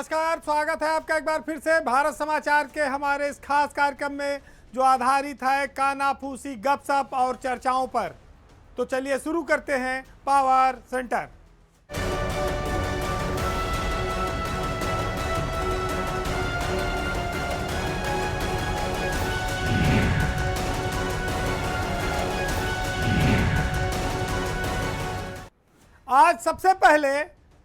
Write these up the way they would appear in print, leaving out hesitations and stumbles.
नमस्कार, स्वागत है आपका एक बार फिर से भारत समाचार के हमारे इस खास कार्यक्रम में जो आधारित है कानाफूसी गपशप और चर्चाओं पर। तो चलिए शुरू करते हैं पावर सेंटर। आज सबसे पहले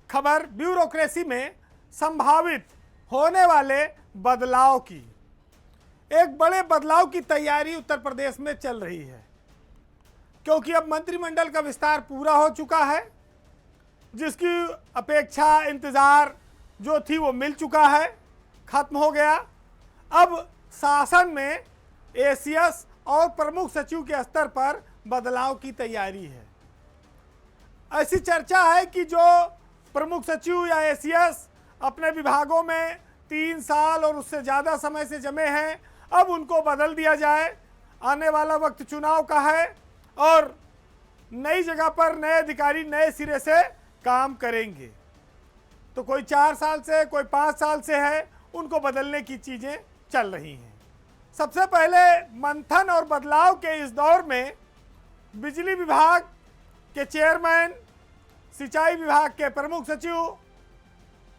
खबर ब्यूरोक्रेसी में संभावित होने वाले बदलाव की। एक बड़े बदलाव की तैयारी उत्तर प्रदेश में चल रही है, क्योंकि अब मंत्रिमंडल का विस्तार पूरा हो चुका है, जिसकी अपेक्षा इंतजार जो थी वो मिल चुका है, खत्म हो गया। अब शासन में एसीएस और प्रमुख सचिव के स्तर पर बदलाव की तैयारी है। ऐसी चर्चा है कि जो प्रमुख सचिव या एसीएस अपने विभागों में 3 साल और उससे ज़्यादा समय से जमे हैं, अब उनको बदल दिया जाए। आने वाला वक्त चुनाव का है और नई जगह पर नए अधिकारी नए सिरे से काम करेंगे। तो कोई 4 साल से, कोई 5 साल से है, उनको बदलने की चीज़ें चल रही हैं। सबसे पहले मंथन और बदलाव के इस दौर में बिजली विभाग के चेयरमैन, सिंचाई विभाग के प्रमुख सचिव,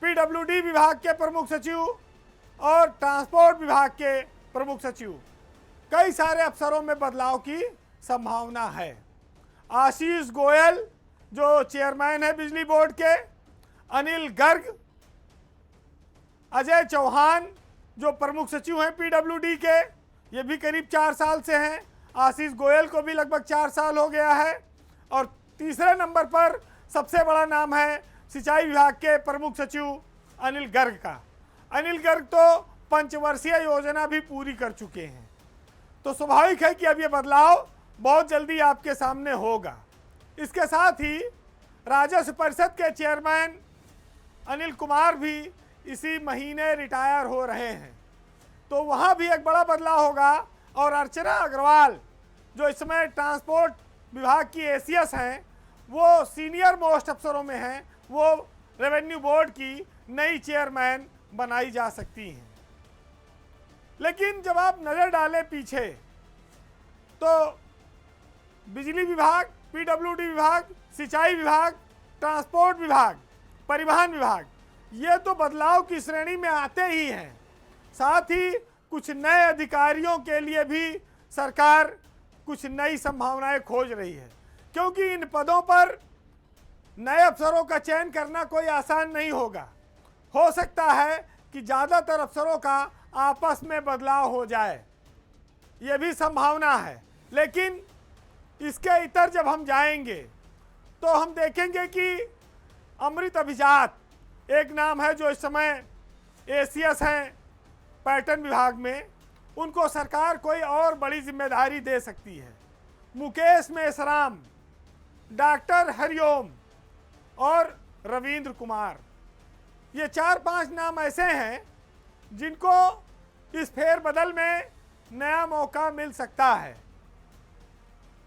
पीडब्ल्यूडी विभाग के प्रमुख सचिव और ट्रांसपोर्ट विभाग के प्रमुख सचिव, कई सारे अफसरों में बदलाव की संभावना है। आशीष गोयल जो चेयरमैन है बिजली बोर्ड के, अनिल गर्ग, अजय चौहान जो प्रमुख सचिव हैं पीडब्ल्यूडी के, ये भी करीब 4 साल से हैं। आशीष गोयल को भी लगभग 4 साल हो गया है। और तीसरे नंबर पर सबसे बड़ा नाम है सिंचाई विभाग के प्रमुख सचिव अनिल गर्ग का। अनिल गर्ग तो पंचवर्षीय योजना भी पूरी कर चुके हैं। तो स्वाभाविक है कि अब ये बदलाव बहुत जल्दी आपके सामने होगा। इसके साथ ही राजस्व परिषद के चेयरमैन अनिल कुमार भी इसी महीने रिटायर हो रहे हैं, तो वहाँ भी एक बड़ा बदलाव होगा। और अर्चना अग्रवाल जो इस समय ट्रांसपोर्ट विभाग की एसीएस हैं, वो सीनियर मोस्ट अफसरों में हैं, वो रेवेन्यू बोर्ड की नई चेयरमैन बनाई जा सकती हैं। लेकिन जब आप नज़र डालें पीछे, तो बिजली विभाग, पीडब्ल्यूडी विभाग, सिंचाई विभाग, ट्रांसपोर्ट विभाग, परिवहन विभाग, ये तो बदलाव की श्रेणी में आते ही हैं। साथ ही कुछ नए अधिकारियों के लिए भी सरकार कुछ नई संभावनाएं खोज रही है, क्योंकि इन पदों पर नए अफसरों का चयन करना कोई आसान नहीं होगा। हो सकता है कि ज़्यादातर अफसरों का आपस में बदलाव हो जाए, ये भी संभावना है। लेकिन इसके इतर जब हम जाएंगे तो हम देखेंगे कि अमृत अभिजात एक नाम है जो इस समय एसीएस हैं पर्यटन विभाग में, उनको सरकार कोई और बड़ी जिम्मेदारी दे सकती है। मुकेश मेश्राम, डॉक्टर हरिओम और रविंद्र कुमार, ये 4-5 नाम ऐसे हैं जिनको इस फेरबदल में नया मौका मिल सकता है।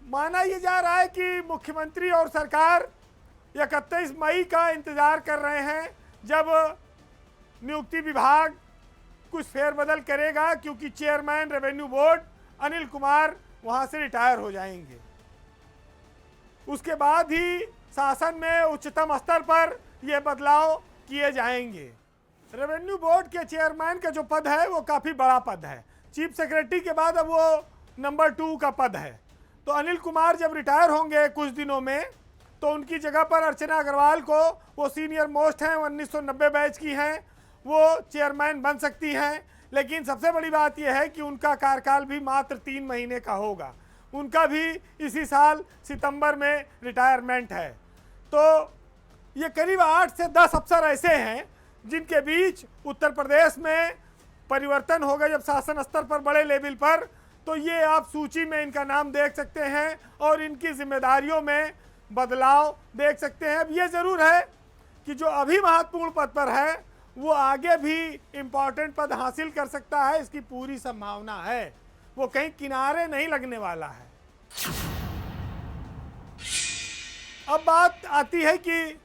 माना ये जा रहा है कि मुख्यमंत्री और सरकार 31 मई का इंतज़ार कर रहे हैं, जब नियुक्ति विभाग कुछ फेरबदल करेगा, क्योंकि chairman revenue board Anil Kumar वहाँ से रिटायर हो जाएंगे। उसके बाद ही शासन में उच्चतम स्तर पर ये बदलाव किए जाएंगे। रेवेन्यू बोर्ड के चेयरमैन का जो पद है वो काफ़ी बड़ा पद है, चीफ सेक्रेटरी के बाद अब वो नंबर 2 का पद है। तो अनिल कुमार जब रिटायर होंगे कुछ दिनों में, तो उनकी जगह पर अर्चना अग्रवाल को, वो सीनियर मोस्ट हैं, 1990 बैच की हैं, वो चेयरमैन बन सकती हैं। लेकिन सबसे बड़ी बात यह है कि उनका कार्यकाल भी मात्र 3 महीने का होगा। उनका भी इसी साल सितंबर में रिटायरमेंट है। तो ये करीब 8 से 10 अफसर ऐसे हैं जिनके बीच उत्तर प्रदेश में परिवर्तन होगा जब शासन स्तर पर बड़े लेवल पर। तो ये आप सूची में इनका नाम देख सकते हैं और इनकी जिम्मेदारियों में बदलाव देख सकते हैं। अब ये ज़रूर है कि जो अभी महत्वपूर्ण पद पर है वो आगे भी इम्पॉर्टेंट पद हासिल कर सकता है, इसकी पूरी संभावना है। वो कहीं किनारे नहीं लगने वाला है। अब बात आती है कि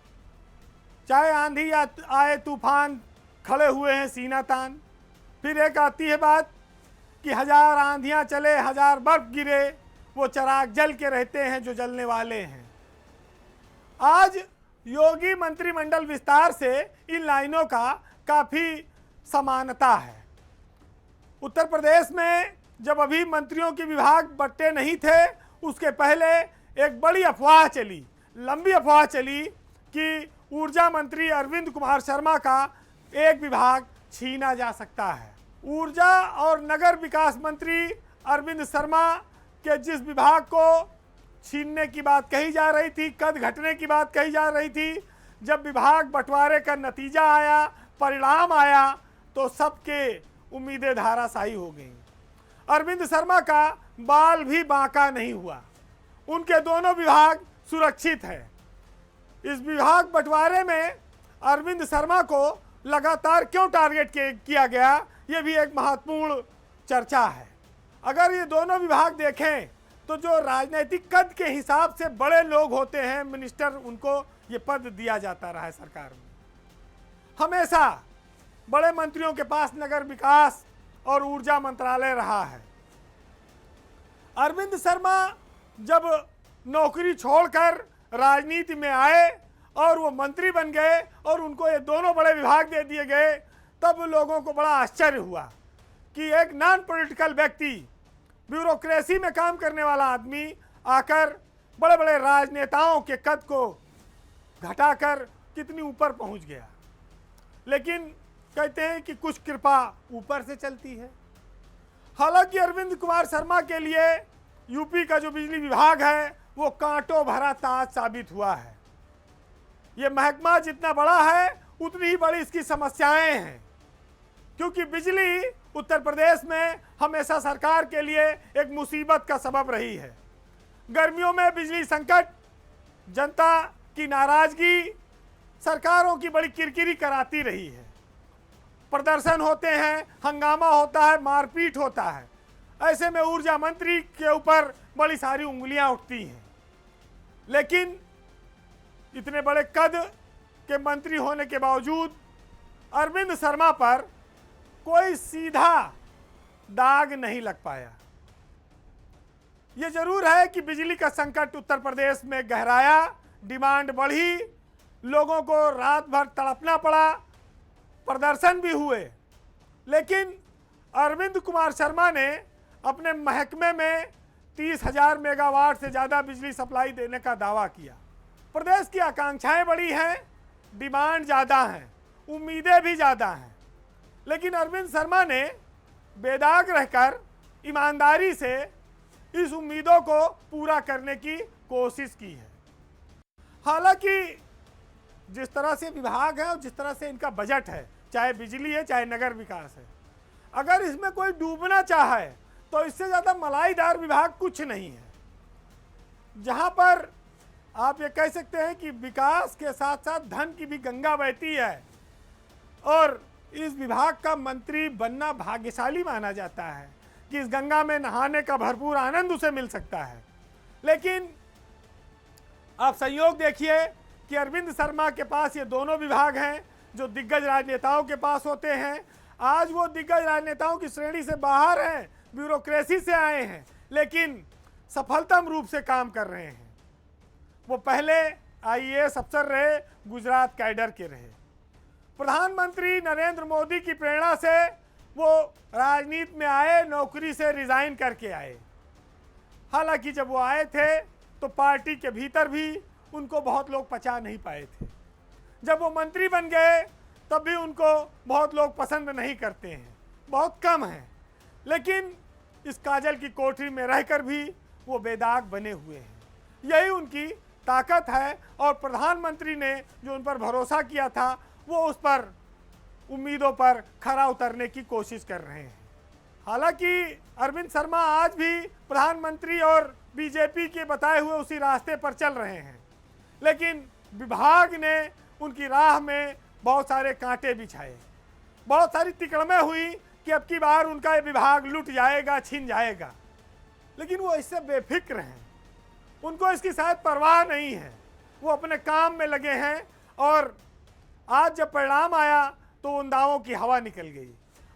चाहे आंधी आए, तूफान, खड़े हुए हैं सीना तान। फिर एक आती है बात कि 1000 आंधियां चले, 1000 बर्फ गिरे, वो चिराग जल के रहते हैं जो जलने वाले हैं। आज योगी मंत्रिमंडल विस्तार से इन लाइनों का काफ़ी समानता है। उत्तर प्रदेश में जब अभी मंत्रियों के विभाग बंटे नहीं थे, उसके पहले एक बड़ी अफवाह चली, लंबी अफवाह चली कि ऊर्जा मंत्री अरविंद कुमार शर्मा का एक विभाग छीना जा सकता है। ऊर्जा और नगर विकास मंत्री अरविंद शर्मा के जिस विभाग को छीनने की बात कही जा रही थी, कद घटने की बात कही जा रही थी, जब विभाग बंटवारे का नतीजा आया, परिणाम आया, तो सबके उम्मीदें धाराशायी हो गई। अरविंद शर्मा का बाल भी बांका नहीं हुआ, उनके दोनों विभाग सुरक्षित है। इस विभाग बंटवारे में अरविंद शर्मा को लगातार क्यों टारगेट किया गया, ये भी एक महत्वपूर्ण चर्चा है। अगर ये दोनों विभाग देखें तो जो राजनीतिक कद के हिसाब से बड़े लोग होते हैं मिनिस्टर, उनको ये पद दिया जाता रहा है सरकार में। हमेशा बड़े मंत्रियों के पास नगर विकास और ऊर्जा मंत्रालय रहा है। अरविंद शर्मा जब नौकरी छोड़कर राजनीति में आए और वो मंत्री बन गए और उनको ये दोनों बड़े विभाग दे दिए गए, तब लोगों को बड़ा आश्चर्य हुआ कि एक नॉन पॉलिटिकल व्यक्ति, ब्यूरोक्रेसी में काम करने वाला आदमी आकर बड़े बड़े राजनेताओं के कद को घटाकर कितनी ऊपर पहुंच गया। लेकिन कहते हैं कि कुछ कृपा ऊपर से चलती है। हालांकि अरविंद कुमार शर्मा के लिए यूपी का जो बिजली विभाग है वो कांटों भरा ताज साबित हुआ है। ये महकमा जितना बड़ा है उतनी ही बड़ी इसकी समस्याएं हैं, क्योंकि बिजली उत्तर प्रदेश में हमेशा सरकार के लिए एक मुसीबत का सबब रही है। गर्मियों में बिजली संकट, जनता की नाराजगी सरकारों की बड़ी किरकिरी कराती रही है। प्रदर्शन होते हैं, हंगामा होता है, मारपीट होता है। ऐसे में ऊर्जा मंत्री के ऊपर बड़ी सारी उंगलियां उठती हैं। लेकिन इतने बड़े कद के मंत्री होने के बावजूद अरविंद शर्मा पर कोई सीधा दाग नहीं लग पाया। ये जरूर है कि बिजली का संकट उत्तर प्रदेश में गहराया, डिमांड बढ़ी, लोगों को रात भर तड़पना पड़ा, प्रदर्शन भी हुए। लेकिन अरविंद कुमार शर्मा ने अपने महकमे में 30,000 मेगावाट से ज़्यादा बिजली सप्लाई देने का दावा किया। प्रदेश की आकांक्षाएं बड़ी हैं, डिमांड ज़्यादा हैं, उम्मीदें भी ज़्यादा हैं। लेकिन अरविंद शर्मा ने बेदाग रहकर ईमानदारी से इस उम्मीदों को पूरा करने की कोशिश की है। हालांकि जिस तरह से विभाग है और जिस तरह से इनका बजट है, चाहे बिजली है चाहे नगर विकास है, अगर इसमें कोई डूबना चाहे तो इससे ज़्यादा मलाईदार विभाग कुछ नहीं है। जहाँ पर आप ये कह सकते हैं कि विकास के साथ साथ धन की भी गंगा बहती है और इस विभाग का मंत्री बनना भाग्यशाली माना जाता है कि इस गंगा में नहाने का भरपूर आनंद उसे मिल सकता है। लेकिन आप संयोग देखिए कि अरविंद शर्मा के पास ये दोनों विभाग हैं जो दिग्गज राजनेताओं के पास होते हैं। आज वो दिग्गज राजनेताओं की श्रेणी से बाहर हैं, ब्यूरोक्रेसी से आए हैं, लेकिन सफलतम रूप से काम कर रहे हैं। वो पहले आईएएस अफसर रहे, गुजरात कैडर के रहे। प्रधानमंत्री नरेंद्र मोदी की प्रेरणा से वो राजनीति में आए, नौकरी से रिजाइन करके आए। हालांकि जब वो आए थे तो पार्टी के भीतर भी उनको बहुत लोग पचा नहीं पाए थे। जब वो मंत्री बन गए तब भी उनको बहुत लोग पसंद नहीं करते हैं, बहुत कम हैं। लेकिन इस काजल की कोठरी में रहकर भी वो बेदाग बने हुए हैं। यही उनकी ताकत है और प्रधानमंत्री ने जो उन पर भरोसा किया था वो उस पर उम्मीदों पर खरा उतरने की कोशिश कर रहे हैं। हालांकि अरविंद शर्मा आज भी प्रधानमंत्री और बीजेपी के बताए हुए उसी रास्ते पर चल रहे हैं, लेकिन विभाग ने उनकी राह में बहुत सारे कांटे बिछाए, बहुत सारी तिकड़में हुई कि अब की बार उनका ये विभाग लुट जाएगा, छिन जाएगा। लेकिन वो इससे बेफिक्र हैं, उनको इसकी शायद परवाह नहीं है। वो अपने काम में लगे हैं और आज जब परिणाम आया तो उन दावों की हवा निकल गई।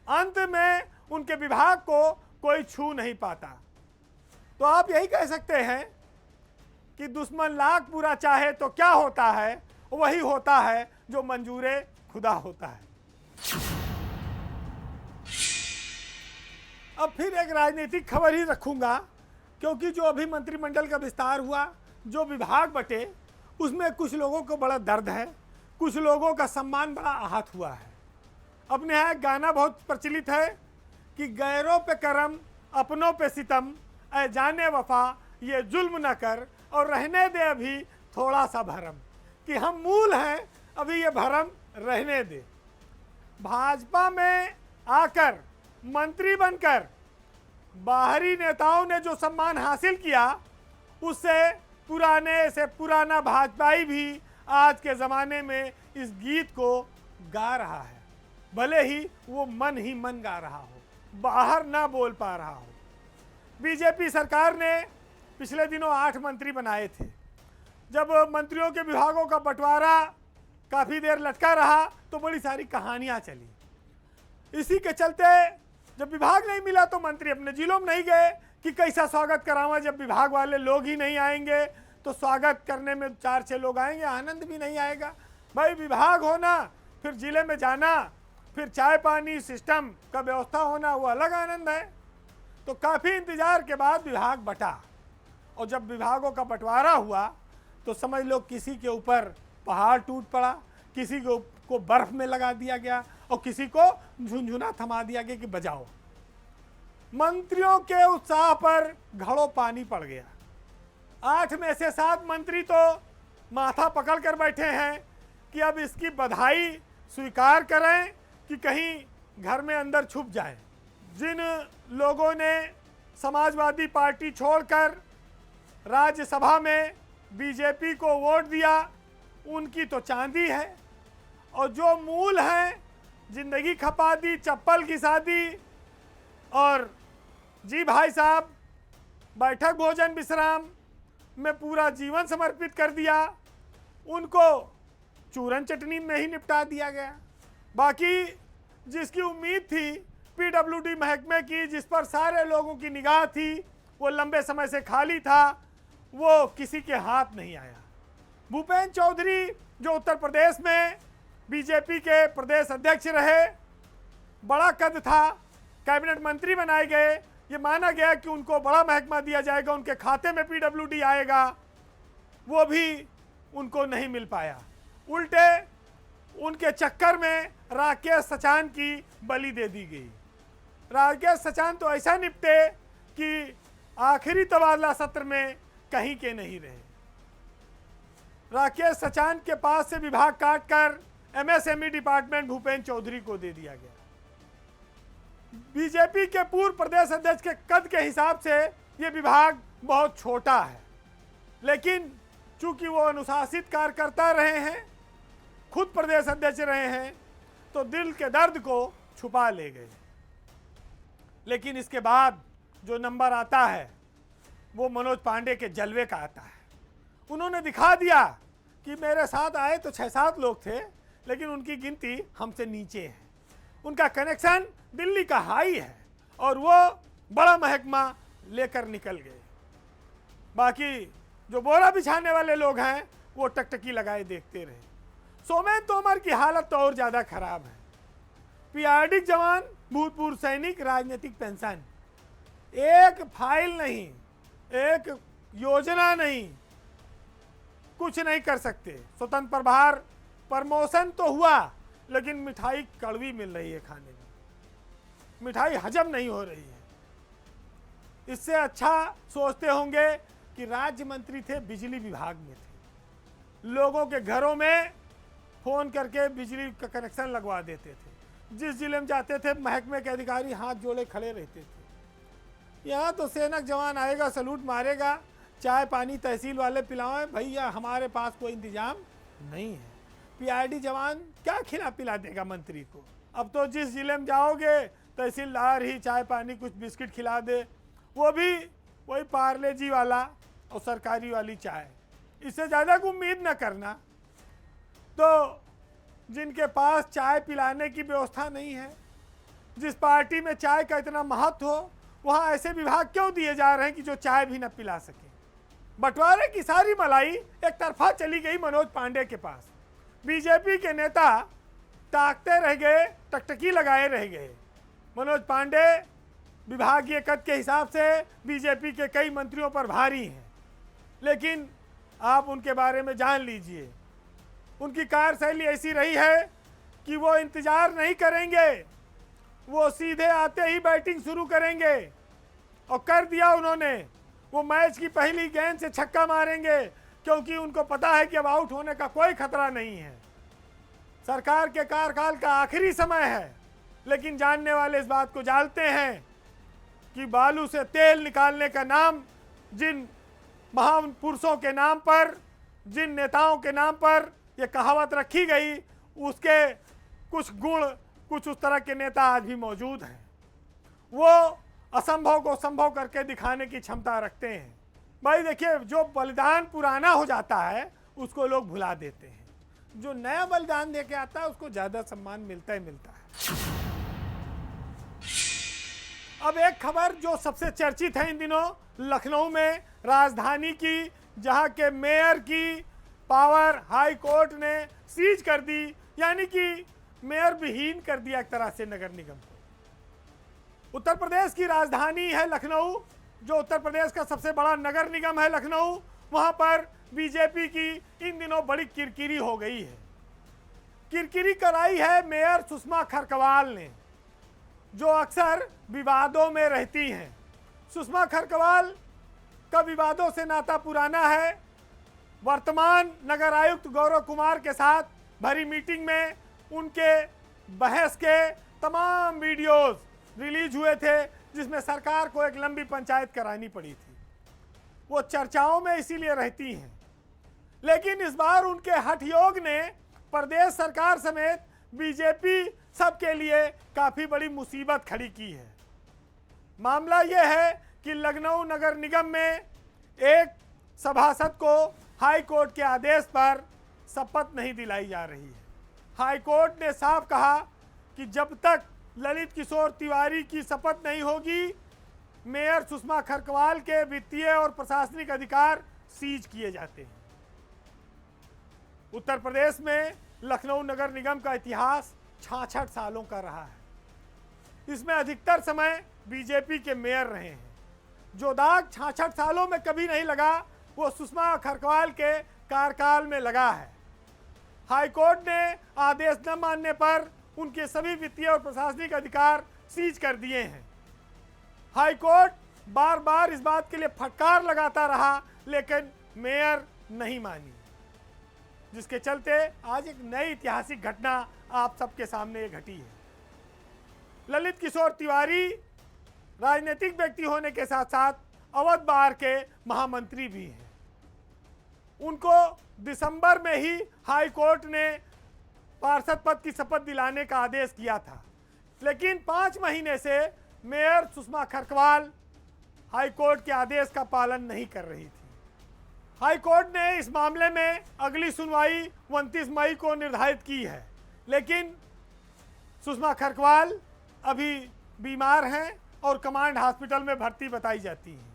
अंत में उनके विभाग को कोई छू नहीं पाता। तो आप यही कह सकते हैं कि दुश्मन लाख बुरा चाहे तो क्या होता है, वही होता है जो मंजूरे खुदा होता है। अब फिर एक राजनीतिक खबर ही रखूंगा, क्योंकि जो अभी मंत्रिमंडल का विस्तार हुआ, जो विभाग बटे, उसमें कुछ लोगों को बड़ा दर्द है, कुछ लोगों का सम्मान बड़ा आहत हुआ है। अपने यहाँ एक गाना बहुत प्रचलित है कि गैरों पे करम अपनों पे सितम, ऐ जाने वफा ये जुल्म न कर, और रहने दे अभी थोड़ा सा भरम, कि हम मूल हैं, अभी ये भरम रहने दे। भाजपा में आकर मंत्री बनकर बाहरी नेताओं ने जो सम्मान हासिल किया, उससे पुराने से पुराना भाजपाई भी आज के ज़माने में इस गीत को गा रहा है, भले ही वो मन ही मन गा रहा हो, बाहर ना बोल पा रहा हो। बीजेपी सरकार ने पिछले दिनों 8 मंत्री बनाए थे। जब मंत्रियों के विभागों का बंटवारा काफ़ी देर लटका रहा तो बड़ी सारी कहानियाँ चली। इसी के चलते जब विभाग नहीं मिला तो मंत्री अपने जिलों में नहीं गए कि कैसा स्वागत करावा। जब विभाग वाले लोग ही नहीं आएंगे तो स्वागत करने में 4-6 लोग आएंगे, आनंद भी नहीं आएगा। भाई विभाग होना, फिर जिले में जाना, फिर चाय पानी सिस्टम का व्यवस्था होना, वो अलग आनंद है। तो काफ़ी इंतजार के बाद विभाग बटा, और जब विभागों का बंटवारा हुआ तो समझ लो किसी के ऊपर पहाड़ टूट पड़ा, किसी को बर्फ में लगा दिया गया, और किसी को झुनझुना थमा दिया गया कि बजाओ। मंत्रियों के उत्साह पर घड़ों पानी पड़ गया। 8 में से 7 मंत्री तो माथा पकड़ कर बैठे हैं कि अब इसकी बधाई स्वीकार करें कि कहीं घर में अंदर छुप जाए। जिन लोगों ने समाजवादी पार्टी छोड़कर राज्यसभा में बीजेपी को वोट दिया, उनकी तो चांदी है, और जो मूल हैं, जिंदगी खपा दी, चप्पल घिसा दी, और जी भाई साहब बैठक भोजन विश्राम में पूरा जीवन समर्पित कर दिया, उनको चूरन चटनी में ही निपटा दिया गया। बाकी जिसकी उम्मीद थी पीडब्ल्यूडी महकमे की, जिस पर सारे लोगों की निगाह थी, वो लंबे समय से खाली था, वो किसी के हाथ नहीं आया। भूपेंद्र चौधरी जो उत्तर प्रदेश में बीजेपी के प्रदेश अध्यक्ष रहे, बड़ा कद था, कैबिनेट मंत्री बनाए गए, ये माना गया कि उनको बड़ा महकमा दिया जाएगा, उनके खाते में पीडब्ल्यूडी आएगा, वो भी उनको नहीं मिल पाया। उल्टे उनके चक्कर में राकेश सचान की बलि दे दी गई। राकेश सचान तो ऐसा निपटे कि आखिरी तबादला सत्र में कहीं के नहीं रहे। राकेश सचान के पास से विभाग काटकर एमएसएमई डिपार्टमेंट भूपेंद्र चौधरी को दे दिया गया। बीजेपी के पूर्व प्रदेश अध्यक्ष के कद के हिसाब से ये विभाग बहुत छोटा है, लेकिन चूंकि वो अनुशासित कार्यकर्ता रहे हैं, खुद प्रदेश अध्यक्ष रहे हैं, तो दिल के दर्द को छुपा ले गए। लेकिन इसके बाद जो नंबर आता है वो मनोज पांडे के जलवे का आता है। उन्होंने दिखा दिया कि मेरे साथ आए तो 6-7 लोग थे, लेकिन उनकी गिनती हमसे नीचे है, उनका कनेक्शन दिल्ली का हाई है, और वो बड़ा महकमा लेकर निकल गए। बाकी जो बोरा बिछाने वाले लोग हैं वो टकटकी लगाए देखते रहे। सोमेन तोमर की हालत तो और ज़्यादा खराब है। पीआरडी जवान, भूतपूर्व सैनिक, राजनीतिक पेंशन, एक फाइल नहीं, एक योजना नहीं, कुछ नहीं कर सकते। स्वतंत्र प्रभार प्रमोशन तो हुआ, लेकिन मिठाई कड़वी मिल रही है खाने में, मिठाई हजम नहीं हो रही है। इससे अच्छा सोचते होंगे कि राज्य मंत्री थे, बिजली विभाग में थे, लोगों के घरों में फ़ोन करके बिजली का कनेक्शन लगवा देते थे। जिस जिले में जाते थे महकमे के अधिकारी हाथ जोड़े खड़े रहते थे। यहाँ तो सैनिक जवान आएगा, सलूट मारेगा, चाय पानी तहसील वाले पिलाएं, भैया हमारे पास कोई इंतजाम नहीं है। पीआरडी जवान क्या खिला पिला देगा मंत्री को। अब तो जिस जिले में जाओगे तहसीलदार ही चाय पानी कुछ बिस्किट खिला दे, वो भी वही पार्ले जी वाला और सरकारी वाली चाय, इससे ज़्यादा को उम्मीद न करना। तो जिनके पास चाय पिलाने की व्यवस्था नहीं है, जिस पार्टी में चाय का इतना महत्व हो, वहाँ ऐसे विभाग क्यों दिए जा रहे हैं कि जो चाय भी न पिला सके। बंटवारे की सारी मलाई एक तरफा चली गई मनोज पांडे के पास। बीजेपी के नेता ताकते रह गए, टकटकी लगाए रह गए। मनोज पांडे विभागीय कद के हिसाब से बीजेपी के कई मंत्रियों पर भारी हैं, लेकिन आप उनके बारे में जान लीजिए, उनकी कार्यशैली ऐसी रही है कि वो इंतजार नहीं करेंगे, वो सीधे आते ही बैटिंग शुरू करेंगे। और कर दिया उन्होंने। वो मैच की पहली गेंद से छक्का मारेंगे, क्योंकि उनको पता है कि अब आउट होने का कोई खतरा नहीं है। सरकार के कार्यकाल का आखिरी समय है, लेकिन जानने वाले इस बात को जानते हैं कि बालू से तेल निकालने का नाम जिन महान पुरुषों के नाम पर, जिन नेताओं के नाम पर यह कहावत रखी गई, उसके कुछ गुण, कुछ उस तरह के नेता आज भी मौजूद हैं। वो असंभव को संभव करके दिखाने की क्षमता रखते हैं। भाई देखिए, जो बलिदान पुराना हो जाता है उसको लोग भुला देते हैं, जो नया बलिदान देके आता है उसको ज्यादा सम्मान मिलता ही मिलता है। अब एक खबर जो सबसे चर्चित है इन दिनों, लखनऊ में राजधानी की, जहां के मेयर की पावर हाई कोर्ट ने सीज कर दी, यानी कि मेयर विहीन कर दिया एक तरह से नगर निगम को। उत्तर प्रदेश की राजधानी है लखनऊ, जो उत्तर प्रदेश का सबसे बड़ा नगर निगम है लखनऊ। वहां पर बीजेपी की इन दिनों बड़ी किरकिरी हो गई है। किरकिरी कराई है मेयर सुषमा खरकवाल ने, जो अक्सर विवादों में रहती हैं। सुषमा खरकवाल का विवादों से नाता पुराना है। वर्तमान नगर आयुक्त गौरव कुमार के साथ भरी मीटिंग में उनके बहस के तमाम वीडियोस रिलीज हुए थे, जिसमें सरकार को एक लंबी पंचायत करानी पड़ी थी। वो चर्चाओं में इसीलिए रहती हैं, लेकिन इस बार उनके हठयोग ने प्रदेश सरकार समेत बीजेपी सबके लिए काफ़ी बड़ी मुसीबत खड़ी की है। मामला यह है कि लखनऊ नगर निगम में एक सभासद को हाई कोर्ट के आदेश पर शपथ नहीं दिलाई जा रही है। हाई कोर्ट ने साफ कहा कि जब तक ललित किशोर तिवारी की शपथ नहीं होगी, मेयर सुषमा खरकवाल के वित्तीय और प्रशासनिक अधिकार सीज किए जाते हैं। उत्तर प्रदेश में लखनऊ नगर निगम का इतिहास 66 सालों का रहा है। इसमें अधिकतर समय बीजेपी के मेयर रहे हैं। जो दाग 66 सालों में कभी नहीं लगा, वो सुषमा खरकवाल के कार्यकाल में लगा है। हाईकोर्ट ने आदेश न मानने पर उनके सभी वित्तीय और प्रशासनिक अधिकार सीज कर दिए हैं। हाईकोर्ट बार बार इस बात के लिए फटकार लगाता रहा, लेकिन मेयर नहीं मानी, जिसके चलते आज एक नई ऐतिहासिक घटना आप सबके सामने ये घटी है। ललित किशोर तिवारी राजनीतिक व्यक्ति होने के साथ साथ अवध बार के महामंत्री भी हैं। उनको दिसंबर में ही हाई कोर्ट ने पार्षद पद की शपथ दिलाने का आदेश किया था, लेकिन 5 महीने से mayor Sushma Kharkwal high court के आदेश का पालन नहीं कर रही थी। हाई कोर्ट ने इस मामले में अगली सुनवाई 29 मई को निर्धारित की है, लेकिन सुषमा खरकवाल अभी बीमार हैं और कमांड हॉस्पिटल में भर्ती बताई जाती हैं।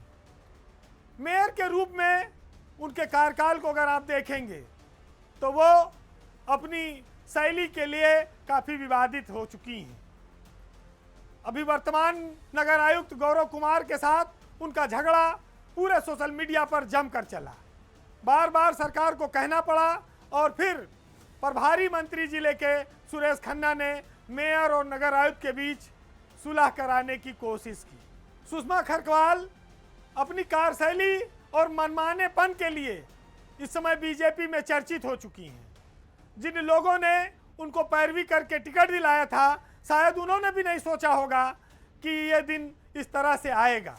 मेयर के रूप में उनके कार्यकाल को अगर आप देखेंगे तो वो अपनी शैली के लिए काफ़ी विवादित हो चुकी हैं। अभी वर्तमान नगर आयुक्त गौरव कुमार के साथ उनका झगड़ा पूरे सोशल मीडिया पर जमकर चला। बार बार सरकार को कहना पड़ा और फिर प्रभारी मंत्री जिले के सुरेश खन्ना ने मेयर और नगर आयुक्त के बीच सुलह कराने की कोशिश की। सुषमा खरकवाल अपनी कार्यशैली और मनमानेपन के लिए इस समय बीजेपी में चर्चित हो चुकी हैं। जिन लोगों ने उनको पैरवी करके टिकट दिलाया था, शायद उन्होंने भी नहीं सोचा होगा कि ये दिन इस तरह से आएगा।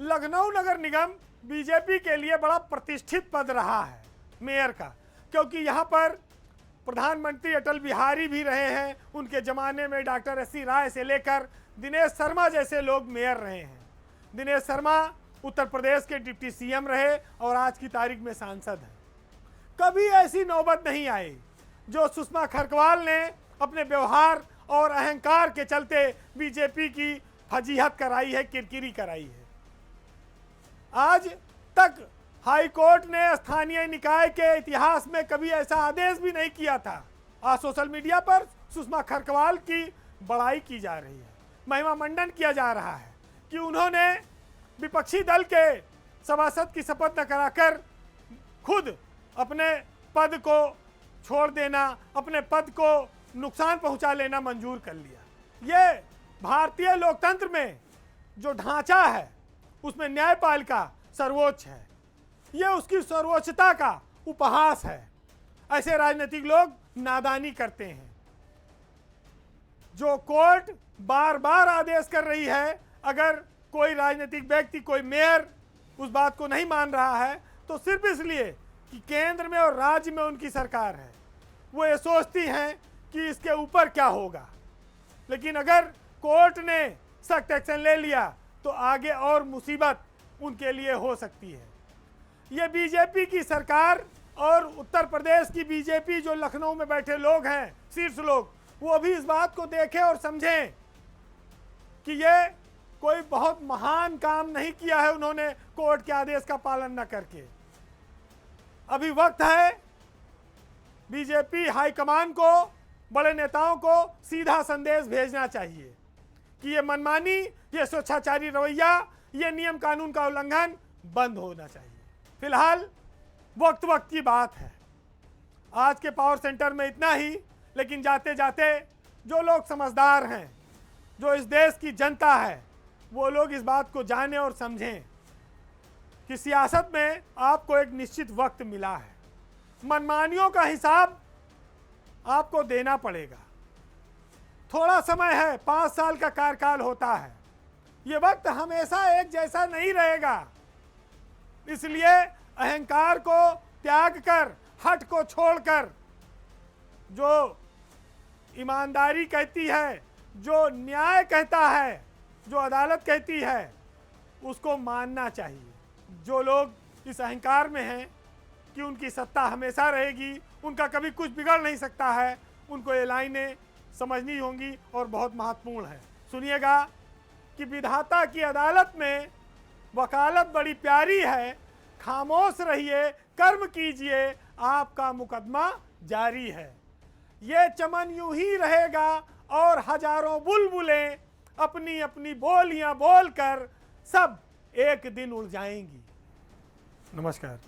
लखनऊ नगर निगम बीजेपी के लिए बड़ा प्रतिष्ठित पद रहा है मेयर का, क्योंकि यहाँ पर प्रधानमंत्री अटल बिहारी भी रहे हैं। उनके ज़माने में डॉक्टर एस.सी. राय से लेकर दिनेश शर्मा जैसे लोग मेयर रहे हैं। दिनेश शर्मा उत्तर प्रदेश के डिप्टी सीएम रहे और आज की तारीख में सांसद हैं। कभी ऐसी नौबत नहीं आई जो सुषमा खरकवाल ने अपने व्यवहार और अहंकार के चलते बीजेपी की फजीहत कराई है, किरकिरी कराई है। आज तक हाई कोर्ट ने स्थानीय निकाय के इतिहास में कभी ऐसा आदेश भी नहीं किया था। आज सोशल मीडिया पर सुषमा खरकवाल की बड़ाई की जा रही है, महिमा मंडन किया जा रहा है कि उन्होंने विपक्षी दल के सभासद की शपथ न कराकर खुद अपने पद को छोड़ देना, अपने पद को नुकसान पहुंचा लेना मंजूर कर लिया। ये भारतीय लोकतंत्र में जो ढांचा है उसमें न्यायपालिका सर्वोच्च है, ये उसकी सर्वोच्चता का उपहास है। ऐसे राजनीतिक लोग नादानी करते हैं। जो कोर्ट बार बार आदेश कर रही है, अगर कोई राजनीतिक व्यक्ति, कोई मेयर उस बात को नहीं मान रहा है तो सिर्फ इसलिए कि केंद्र में और राज्य में उनकी सरकार है, वो ये सोचती हैं कि इसके ऊपर क्या होगा। लेकिन अगर कोर्ट ने सख्त एक्शन ले लिया तो आगे और मुसीबत उनके लिए हो सकती है। ये बीजेपी की सरकार और उत्तर प्रदेश की बीजेपी, जो लखनऊ में बैठे लोग हैं, शीर्ष लोग, वो भी इस बात को देखें और समझें कि ये कोई बहुत महान काम नहीं किया है उन्होंने कोर्ट के आदेश का पालन न करके। अभी वक्त है बीजेपी हाईकमान को, बड़े नेताओं को सीधा संदेश भेजना चाहिए कि ये मनमानी, ये स्वेच्छाचारी रवैया, ये नियम कानून का उल्लंघन बंद होना चाहिए। फिलहाल वक्त की बात है। आज के पावर सेंटर में इतना ही, लेकिन जाते जाते जो लोग समझदार हैं, जो इस देश की जनता है, वो लोग इस बात को जानें और समझें कि सियासत में आपको एक निश्चित वक्त मिला है। मनमानियों का हिसाब आपको देना पड़ेगा। थोड़ा समय है, 5 साल का कार्यकाल होता है। ये वक्त हमेशा एक जैसा नहीं रहेगा, इसलिए अहंकार को त्याग कर, हठ को छोड़कर, जो ईमानदारी कहती है, जो न्याय कहता है, जो अदालत कहती है, उसको मानना चाहिए। जो लोग इस अहंकार में हैं कि उनकी सत्ता हमेशा रहेगी, उनका कभी कुछ बिगड़ नहीं सकता है, उनको ये लाइनें समझनी होंगी और बहुत महत्वपूर्ण है। सुनिएगा कि विधाता की अदालत में वकालत बड़ी प्यारी है, खामोश रहिए, कर्म कीजिए, आपका मुकदमा जारी है। ये चमन यूं ही रहेगा और हजारों बुलबुलें अपनी अपनी बोलियां बोलकर सब एक दिन उड़ जाएंगी। नमस्कार।